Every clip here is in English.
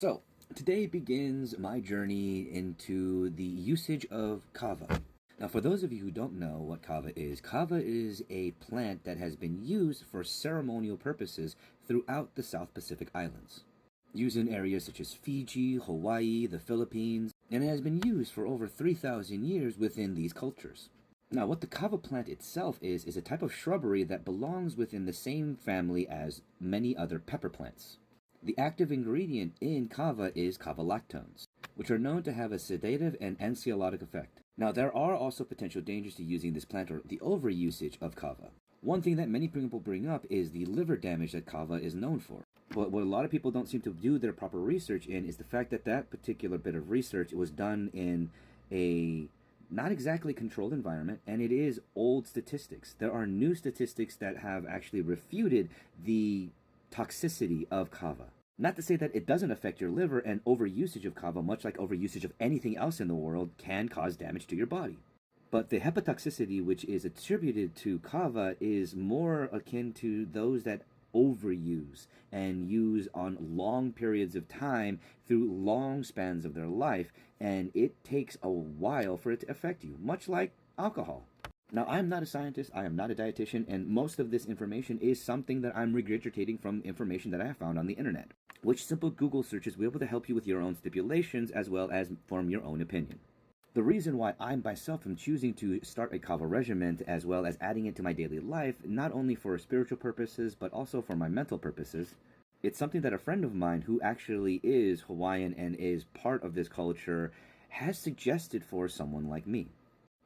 So, today begins my journey into the usage of kava. Now, for those of you who don't know what kava is a plant that has been used for ceremonial purposes throughout the South Pacific Islands. Used in areas such as Fiji, Hawaii, the Philippines, and it has been used for over 3,000 years within these cultures. Now, what the kava plant itself is a type of shrubbery that belongs within the same family as many other pepper plants. The active ingredient in kava is kava lactones, which are known to have a sedative and anxiolytic effect. Now, there are also potential dangers to using this plant or the overusage of kava. One thing that many people bring up is the liver damage that kava is known for. But what a lot of people don't seem to do their proper research in is the fact that that particular bit of research was done in a not exactly controlled environment, and it is old statistics. There are new statistics that have actually refuted the toxicity of kava. Not to say that it doesn't affect your liver, and overusage of kava, much like overusage of anything else in the world, can cause damage to your body. But the hepatotoxicity which is attributed to kava is more akin to those that overuse and use on long periods of time through long spans of their life, and it takes a while for it to affect you, much like alcohol. Now, I'm not a scientist, I am not a dietitian, and most of this information is something that I'm regurgitating from information that I have found on the internet, which simple Google searches will be able to help you with your own stipulations as well as form your own opinion. The reason why I myself am choosing to start a kava regimen as well as adding it to my daily life, not only for spiritual purposes but also for my mental purposes, it's something that a friend of mine who actually is Hawaiian and is part of this culture has suggested for someone like me,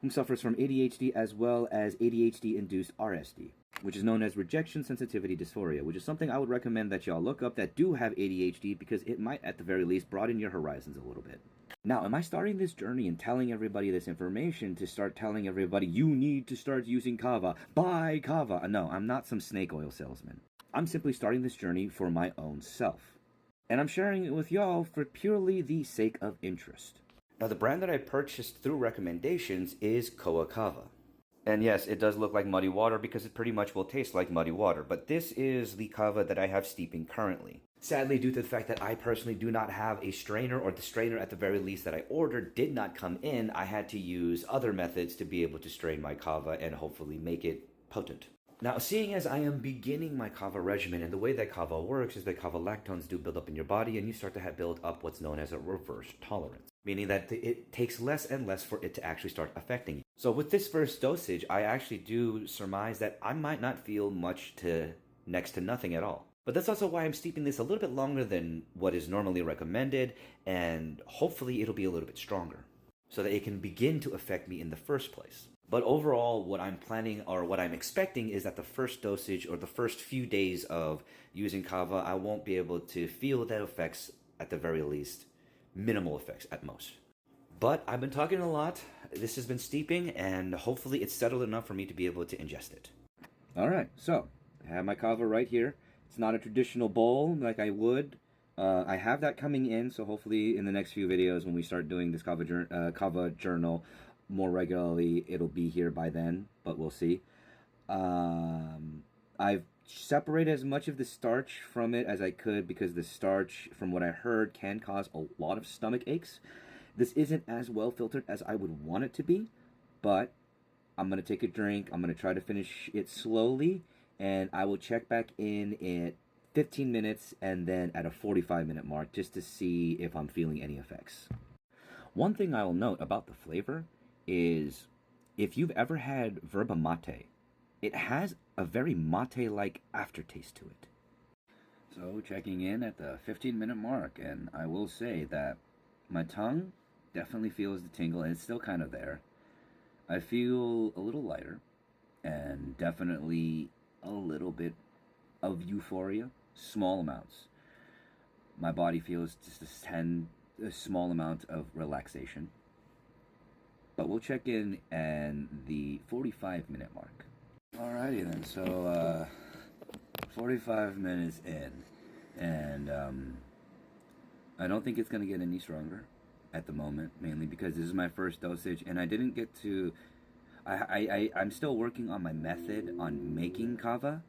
who suffers from ADHD as well as ADHD-induced RSD, which is known as rejection sensitivity dysphoria, which is something I would recommend that y'all look up that do have ADHD, because it might at the very least broaden your horizons a little bit. Now, am I starting this journey and telling everybody this information to start telling everybody, you need to start using kava, buy kava? No, I'm not some snake oil salesman. I'm simply starting this journey for my own self. And I'm sharing it with y'all for purely the sake of interest. Now, the brand that I purchased through recommendations is Koa Kava. And yes, it does look like muddy water because it pretty much will taste like muddy water, but this is the kava that I have steeping currently. Sadly, due to the fact that I personally do not have a strainer, or the strainer at the very least that I ordered did not come in, I had to use other methods to be able to strain my kava and hopefully make it potent. Now, seeing as I am beginning my kava regimen, and the way that kava works is that kava lactones do build up in your body, and you start to build up what's known as a reverse tolerance, meaning that it takes less and less for it to actually start affecting you. So with this first dosage, I actually do surmise that I might not feel much to next to nothing at all. But that's also why I'm steeping this a little bit longer than what is normally recommended, and hopefully it'll be a little bit stronger, so that it can begin to affect me in the first place. But overall, what I'm planning, or what I'm expecting, is that the first dosage or the first few days of using kava, I won't be able to feel the effects, at the very least, minimal effects at most. But I've been talking a lot, this has been steeping, and hopefully it's settled enough for me to be able to ingest it. Alright, so, I have my kava right here. It's not a traditional bowl like I would. I have that coming in, so hopefully in the next few videos when we start doing this Kava Journal more regularly, it'll be here by then, but we'll see. I've separated as much of the starch from it as I could, because the starch, from what I heard, can cause a lot of stomach aches. This isn't as well filtered as I would want it to be, but I'm going to take a drink. I'm going to try to finish it slowly, and I will check back in at 15 minutes and then at a 45-minute mark just to see if I'm feeling any effects. One thing I will note about the flavor is, if you've ever had yerba mate, it has a very mate-like aftertaste to it. So, checking in at the 15-minute mark, and I will say that my tongue definitely feels the tingle, and it's still kind of there. I feel a little lighter, and definitely a little bit of euphoria, small amounts. My body feels just a small amount of relaxation. But we'll check in at the 45-minute mark. Alrighty then, so 45 minutes in, and I don't think it's going to get any stronger at the moment, mainly because this is my first dosage, and I didn't get to... I'm still working on my method on making kava,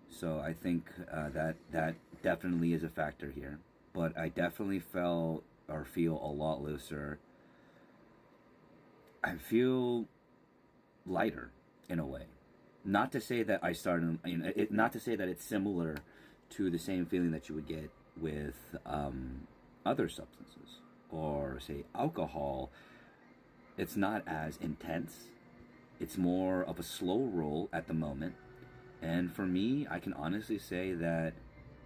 so I think that definitely is a factor here. but I definitely felt or feel a lot looser. I feel lighter in a way. Not to say that I started, not to say that it's similar to the same feeling that you would get with other substances or, say, alcohol. It's not as intense. It's more of a slow roll at the moment. And for me, I can honestly say that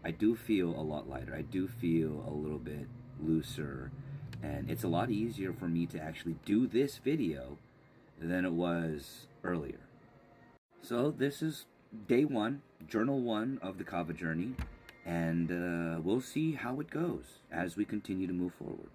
I do feel a lot lighter. I do feel a little bit looser. And it's a lot easier for me to actually do this video than it was earlier. So this is day one, journal one of the Kava journey. And we'll see how it goes as we continue to move forward.